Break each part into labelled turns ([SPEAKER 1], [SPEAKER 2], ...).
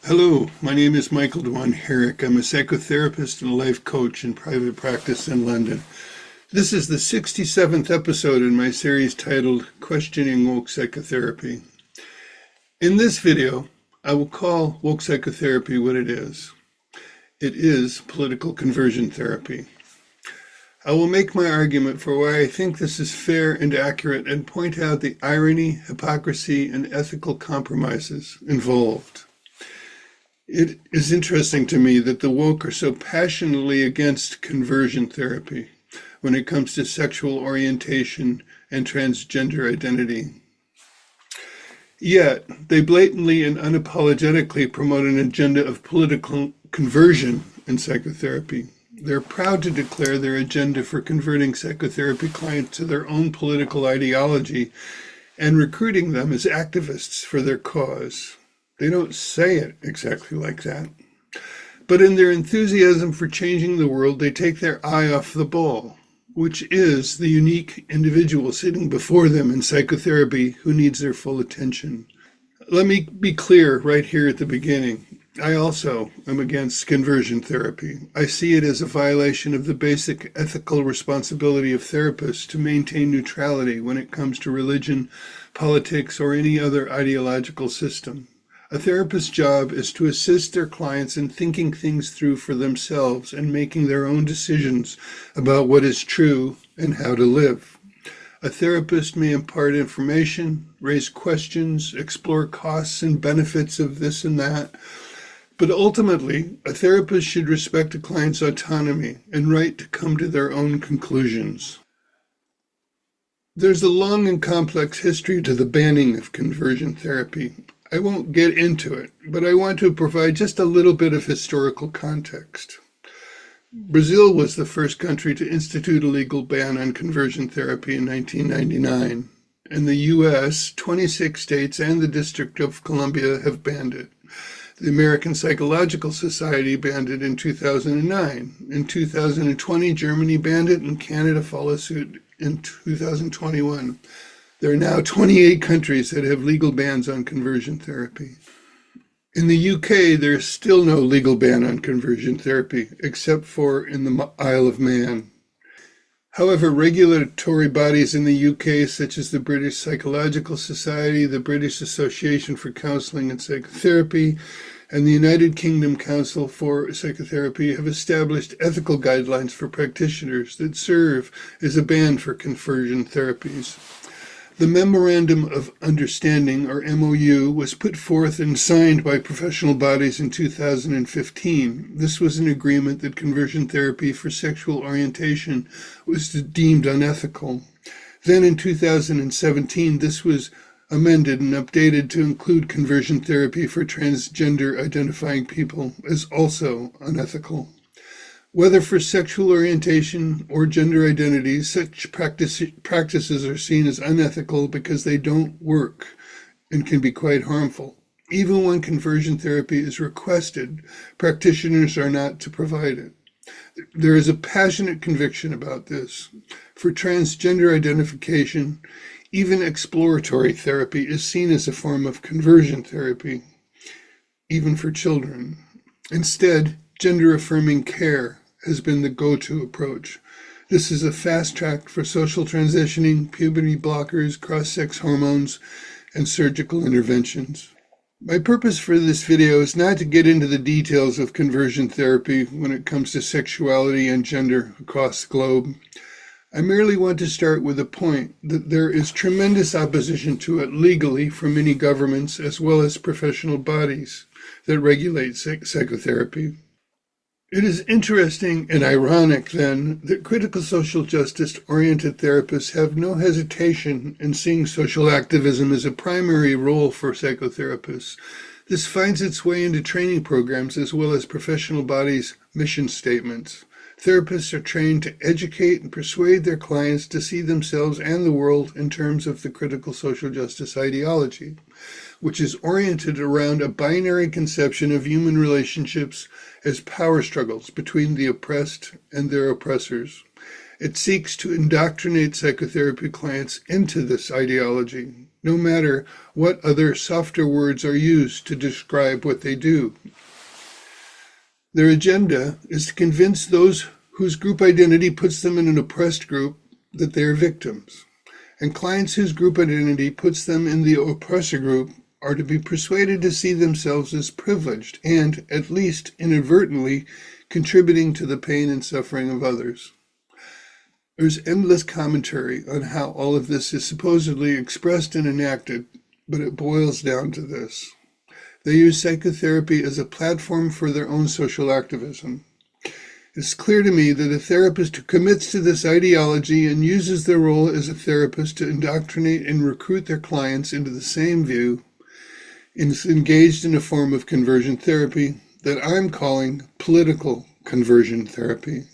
[SPEAKER 1] Hello, my name is Michael Dewan Herrick. I'm a psychotherapist and life coach in private practice in London. This is the 67th episode in my series titled Questioning Woke Psychotherapy. In this video, I will call woke psychotherapy what it is. It is political conversion therapy. I will make my argument for why I think this is fair and accurate and point out the irony, hypocrisy, and ethical compromises involved. It is interesting to me that the woke are so passionately against conversion therapy when it comes to sexual orientation and transgender identity. Yet, they blatantly and unapologetically promote an agenda of political conversion in psychotherapy. They're proud to declare their agenda for converting psychotherapy clients to their own political ideology and recruiting them as activists for their cause. They don't say it exactly like that. But in their enthusiasm for changing the world, they take their eye off the ball, which is the unique individual sitting before them in psychotherapy who needs their full attention. Let me be clear right here at the beginning. I also am against conversion therapy. I see it as a violation of the basic ethical responsibility of therapists to maintain neutrality when it comes to religion, politics, or any other ideological system. A therapist's job is to assist their clients in thinking things through for themselves and making their own decisions about what is true and how to live. A therapist may impart information, raise questions, explore costs and benefits of this and that, but ultimately, a therapist should respect a client's autonomy and right to come to their own conclusions. There's a long and complex history to the banning of conversion therapy. I won't get into it, but I want to provide just a little bit of historical context. Brazil was the first country to institute a legal ban on conversion therapy in 1999. In the U.S., 26 states and the District of Columbia have banned it. The American Psychological Society banned it in 2009. In 2020, Germany banned it, and Canada followed suit in 2021. There are now 28 countries that have legal bans on conversion therapy. In the UK, there is still no legal ban on conversion therapy, except for in the Isle of Man. However, regulatory bodies in the UK, such as the British Psychological Society, the British Association for Counselling and Psychotherapy, and the United Kingdom Council for Psychotherapy have established ethical guidelines for practitioners that serve as a ban for conversion therapies. The Memorandum of Understanding, or MOU, was put forth and signed by professional bodies in 2015. This was an agreement that conversion therapy for sexual orientation was deemed unethical. Then in 2017, this was amended and updated to include conversion therapy for transgender identifying people as also unethical. Whether for sexual orientation or gender identity, such practices are seen as unethical because they don't work and can be quite harmful. Even when conversion therapy is requested, practitioners are not to provide it. There is a passionate conviction about this. For transgender identification, even exploratory therapy is seen as a form of conversion therapy, even for children. Instead, gender-affirming care has been the go-to approach. This is a fast track for social transitioning, puberty blockers, cross-sex hormones, and surgical interventions. My purpose for this video is not to get into the details of conversion therapy when it comes to sexuality and gender across the globe. I merely want to start with the point that there is tremendous opposition to it legally from many governments as well as professional bodies that regulate psychotherapy. It is interesting and ironic, then, that critical social justice-oriented therapists have no hesitation in seeing social activism as a primary role for psychotherapists. This finds its way into training programs as well as professional bodies' mission statements. Therapists are trained to educate and persuade their clients to see themselves and the world in terms of the critical social justice ideology, which is oriented around a binary conception of human relationships as power struggles between the oppressed and their oppressors. It seeks to indoctrinate psychotherapy clients into this ideology. no matter what other softer words are used to describe what they do. Their agenda is to convince those whose group identity puts them in an oppressed group that they are victims, and clients whose group identity puts them in the oppressor group are to be persuaded to see themselves as privileged and, at least inadvertently, contributing to the pain and suffering of others. There's endless commentary on how all of this is supposedly expressed and enacted, but it boils down to this. They use psychotherapy as a platform for their own social activism. It's clear to me that a therapist who commits to this ideology and uses their role as a therapist to indoctrinate and recruit their clients into the same view is engaged in a form of conversion therapy that I'm calling political conversion therapy.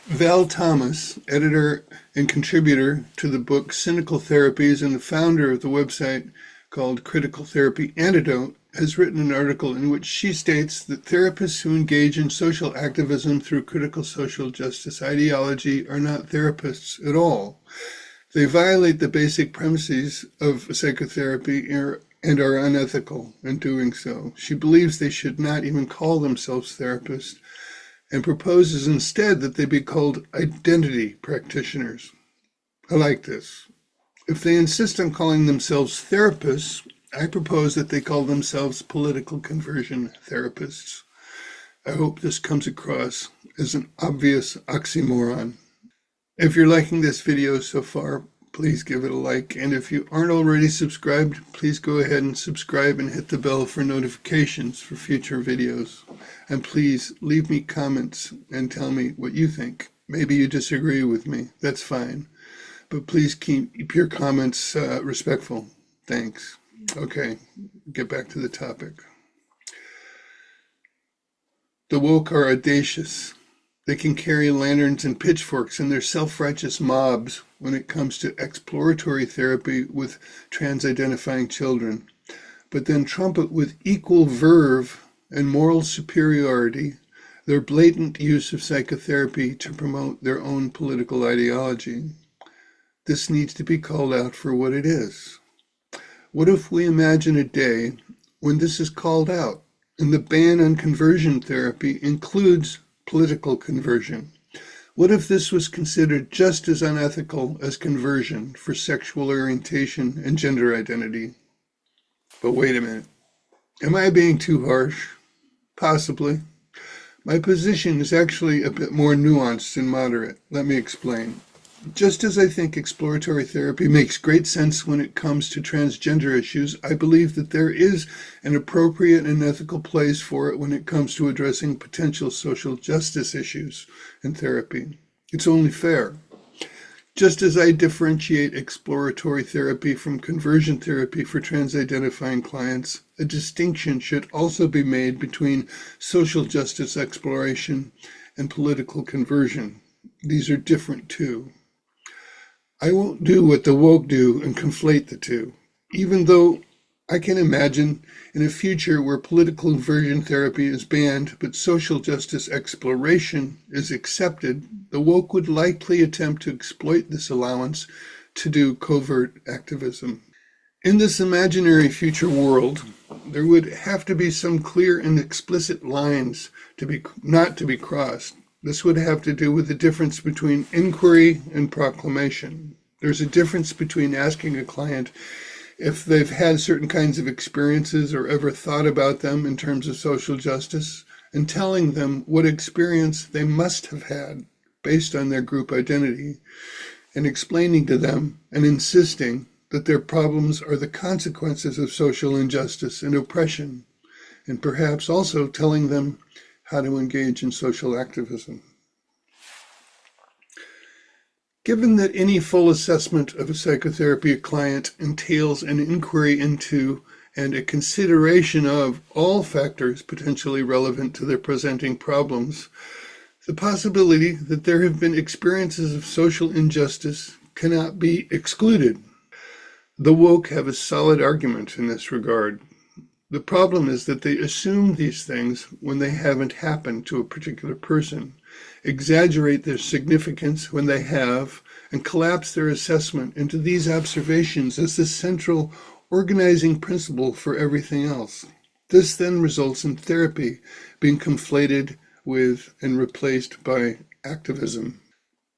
[SPEAKER 1] Val Thomas, editor and contributor to the book Cynical Therapies and the founder of the website called Critical Therapy Antidote, has written an article in which she states that therapists who engage in social activism through critical social justice ideology are not therapists at all. They violate the basic premises of psychotherapy and are unethical in doing so. She believes they should not even call themselves therapists and proposes instead that they be called identity practitioners. I like this. If they insist on calling themselves therapists, I propose that they call themselves political conversion therapists. I hope this comes across as an obvious oxymoron. If you're liking this video so far, please give it a like. And if you aren't already subscribed, please go ahead and subscribe and hit the bell for notifications for future videos. And please leave me comments and tell me what you think. Maybe you disagree with me. That's fine. But please keep your comments respectful. Thanks. Okay, get back to the topic. The woke are audacious. They can carry lanterns and pitchforks in their self-righteous mobs when it comes to exploratory therapy with trans-identifying children, but then trumpet with equal verve and moral superiority their blatant use of psychotherapy to promote their own political ideology. This needs to be called out for what it is. What if we imagine a day when this is called out and the ban on conversion therapy includes political conversion? What if this was considered just as unethical as conversion for sexual orientation and gender identity? But wait a minute. Am I being too harsh? Possibly. My position is actually a bit more nuanced and moderate. Let me explain. Just as I think exploratory therapy makes great sense when it comes to transgender issues, I believe that there is an appropriate and ethical place for it when it comes to addressing potential social justice issues in therapy. It's only fair. Just as I differentiate exploratory therapy from conversion therapy for trans-identifying clients, a distinction should also be made between social justice exploration and political conversion. These are different too. I won't do what the woke do and conflate the two, even though I can imagine in a future where political conversion therapy is banned but social justice exploration is accepted, the woke would likely attempt to exploit this allowance to do covert activism. In this imaginary future world, there would have to be some clear and explicit lines not to be crossed. This would have to do with the difference between inquiry and proclamation. There's a difference between asking a client if they've had certain kinds of experiences or ever thought about them in terms of social justice, and telling them what experience they must have had based on their group identity, and explaining to them and insisting that their problems are the consequences of social injustice and oppression, and perhaps also telling them how to engage in social activism. Given that any full assessment of a psychotherapy client entails an inquiry into and a consideration of all factors potentially relevant to their presenting problems, the possibility that there have been experiences of social injustice cannot be excluded. The woke have a solid argument in this regard. The problem is that they assume these things when they haven't happened to a particular person, exaggerate their significance when they have, and collapse their assessment into these observations as the central organizing principle for everything else. This then results in therapy being conflated with and replaced by activism.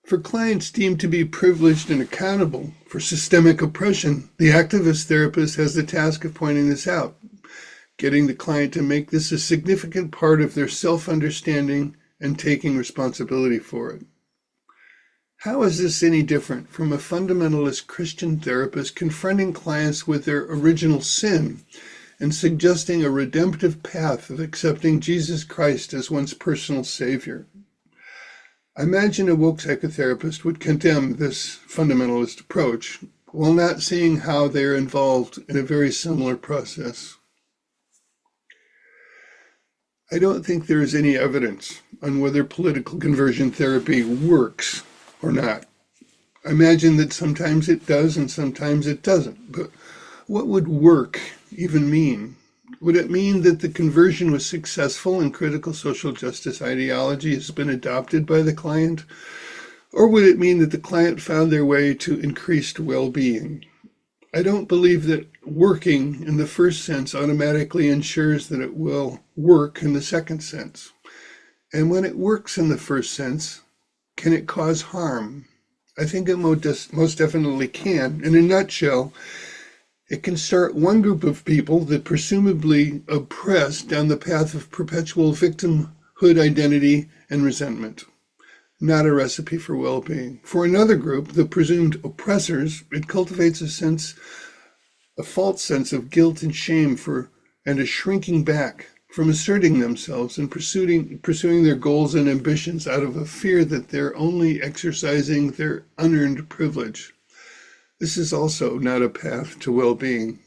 [SPEAKER 1] For clients deemed to be privileged and accountable for systemic oppression, the activist therapist has the task of pointing this out, getting the client to make this a significant part of their self-understanding and taking responsibility for it. How is this any different from a fundamentalist Christian therapist confronting clients with their original sin and suggesting a redemptive path of accepting Jesus Christ as one's personal Savior? I imagine a woke psychotherapist would condemn this fundamentalist approach while not seeing how they are involved in a very similar process. I don't think there is any evidence on whether political conversion therapy works or not. I imagine that sometimes it does and sometimes it doesn't. But what would work even mean? Would it mean that the conversion was successful and critical social justice ideology has been adopted by the client? Or would it mean that the client found their way to increased well-being? I don't believe that working in the first sense automatically ensures that it will work in the second sense. And when it works in the first sense, can it cause harm? I think it most definitely can. In a nutshell, it can start one group of people that presumably oppressed down the path of perpetual victimhood identity and resentment. Not a recipe for well-being. For another group, the presumed oppressors, it cultivates a false sense of guilt and shame and a shrinking back from asserting themselves and pursuing their goals and ambitions out of a fear that they're only exercising their unearned privilege. This is also not a path to well-being.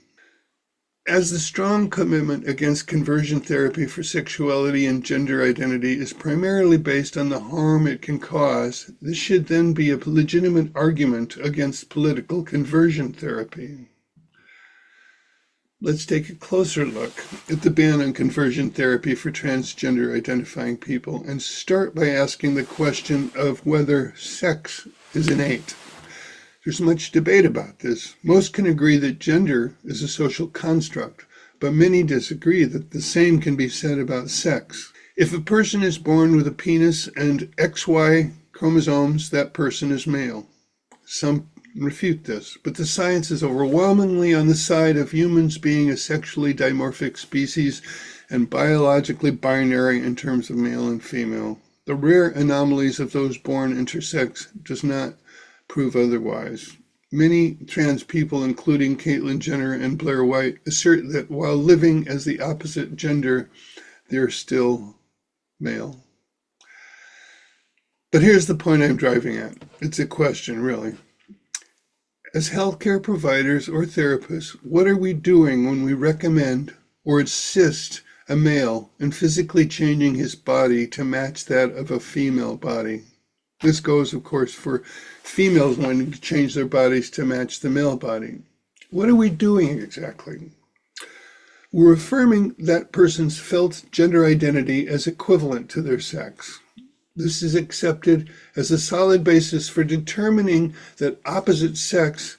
[SPEAKER 1] As the strong commitment against conversion therapy for sexuality and gender identity is primarily based on the harm it can cause, this should then be a legitimate argument against political conversion therapy. Let's take a closer look at the ban on conversion therapy for transgender identifying people and start by asking the question of whether sex is innate. There's much debate about this. Most can agree that gender is a social construct, but many disagree that the same can be said about sex. If a person is born with a penis and XY chromosomes, that person is male. Some refute this, but the science is overwhelmingly on the side of humans being a sexually dimorphic species and biologically binary in terms of male and female. The rare anomalies of those born intersex does not prove otherwise. Many trans people, including Caitlyn Jenner and Blair White, assert that while living as the opposite gender, they're still male. But here's the point I'm driving at. It's a question, really. As healthcare providers or therapists, what are we doing when we recommend or assist a male in physically changing his body to match that of a female body? This goes, of course, for females wanting to change their bodies to match the male body. What are we doing exactly? We're affirming that person's felt gender identity as equivalent to their sex. This is accepted as a solid basis for determining that opposite sex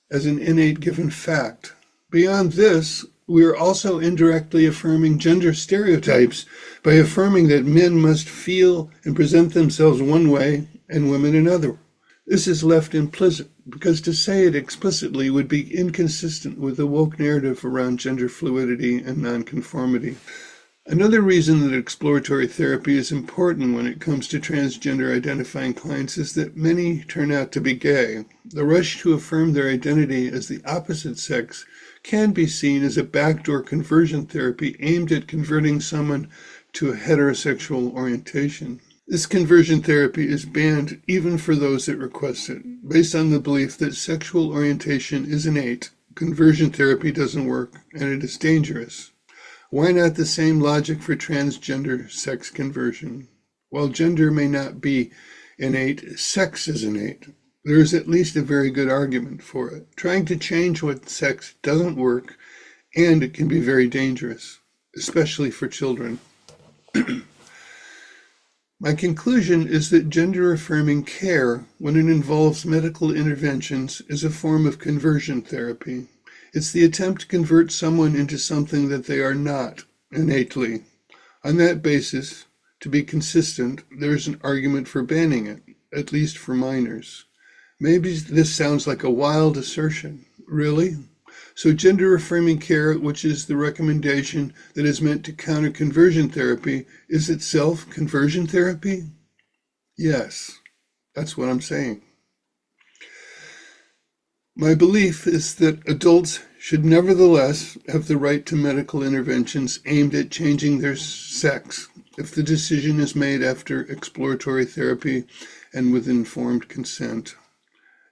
[SPEAKER 1] as an innate given fact. Beyond this, we are also indirectly affirming gender stereotypes by affirming that men must feel and present themselves one way and women another. This is left implicit because to say it explicitly would be inconsistent with the woke narrative around gender fluidity and nonconformity. Another reason that exploratory therapy is important when it comes to transgender identifying clients is that many turn out to be gay. The rush to affirm their identity as the opposite sex can be seen as a backdoor conversion therapy aimed at converting someone to a heterosexual orientation. This conversion therapy is banned even for those that request it, based on the belief that sexual orientation is innate, conversion therapy doesn't work, and it is dangerous. Why not the same logic for transgender sex conversion? While gender may not be innate, sex is innate. There is at least a very good argument for it. Trying to change what sex doesn't work, and it can be very dangerous, especially for children. My conclusion is that gender-affirming care, when it involves medical interventions, is a form of conversion therapy. It's the attempt to convert someone into something that they are not innately. On that basis, to be consistent, there is an argument for banning it, at least for minors. Maybe this sounds like a wild assertion. Really? So gender-affirming care, which is the recommendation that is meant to counter conversion therapy, is itself conversion therapy? Yes, that's what I'm saying. My belief is that adults should nevertheless have the right to medical interventions aimed at changing their sex if the decision is made after exploratory therapy and with informed consent.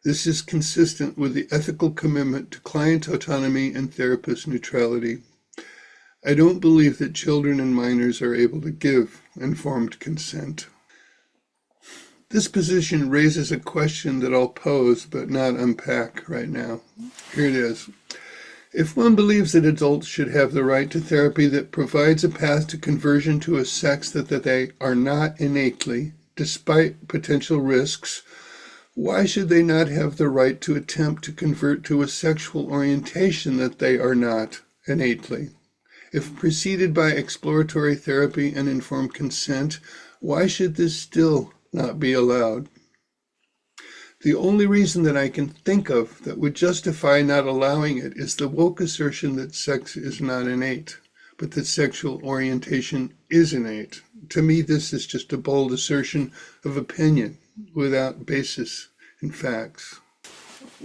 [SPEAKER 1] This is consistent with the ethical commitment to client autonomy and therapist neutrality. I don't believe that children and minors are able to give informed consent. This position raises a question that I'll pose but not unpack right now. Here it is. If one believes that adults should have the right to therapy that provides a path to conversion to a sex that they are not innately, despite potential risks, why should they not have the right to attempt to convert to a sexual orientation that they are not innately? If preceded by exploratory therapy and informed consent, why should this still not be allowed? The only reason that I can think of that would justify not allowing it is the woke assertion that sex is not innate, but that sexual orientation is innate. To me, this is just a bold assertion of opinion without basis in facts.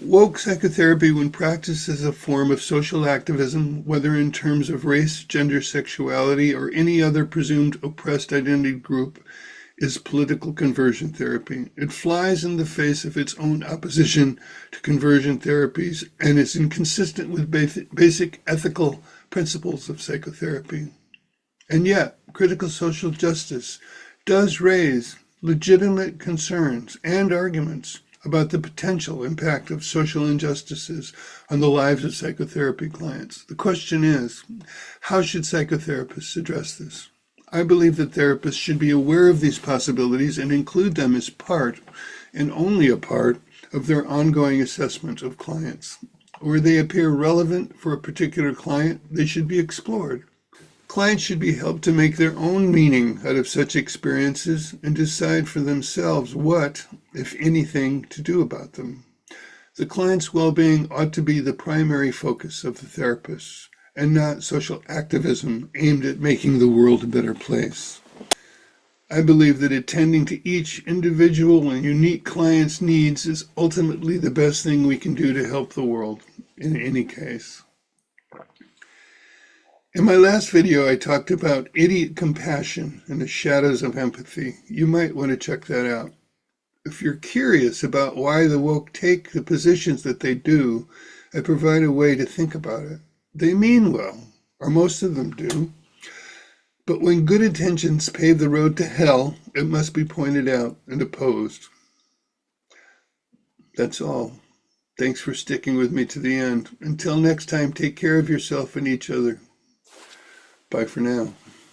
[SPEAKER 1] Woke psychotherapy, when practiced as a form of social activism, whether in terms of race, gender, sexuality, or any other presumed oppressed identity group, is political conversion therapy. It flies in the face of its own opposition to conversion therapies and is inconsistent with basic ethical principles of psychotherapy. And yet, critical social justice does raise legitimate concerns and arguments about the potential impact of social injustices on the lives of psychotherapy clients. The question is, how should psychotherapists address this? I believe that therapists should be aware of these possibilities and include them as part, and only a part, of their ongoing assessment of clients. Where they appear relevant for a particular client, they should be explored. Clients should be helped to make their own meaning out of such experiences and decide for themselves what, if anything, to do about them. The client's well-being ought to be the primary focus of the therapist, and not social activism aimed at making the world a better place. I believe that attending to each individual and unique client's needs is ultimately the best thing we can do to help the world, in any case. In my last video, I talked about idiot compassion and the shadows of empathy. You might want to check that out. If you're curious about why the woke take the positions that they do, I provide a way to think about it. They mean well, or most of them do. But when good intentions pave the road to hell, it must be pointed out and opposed. That's all. Thanks for sticking with me to the end. Until next time, take care of yourself and each other. Bye for now.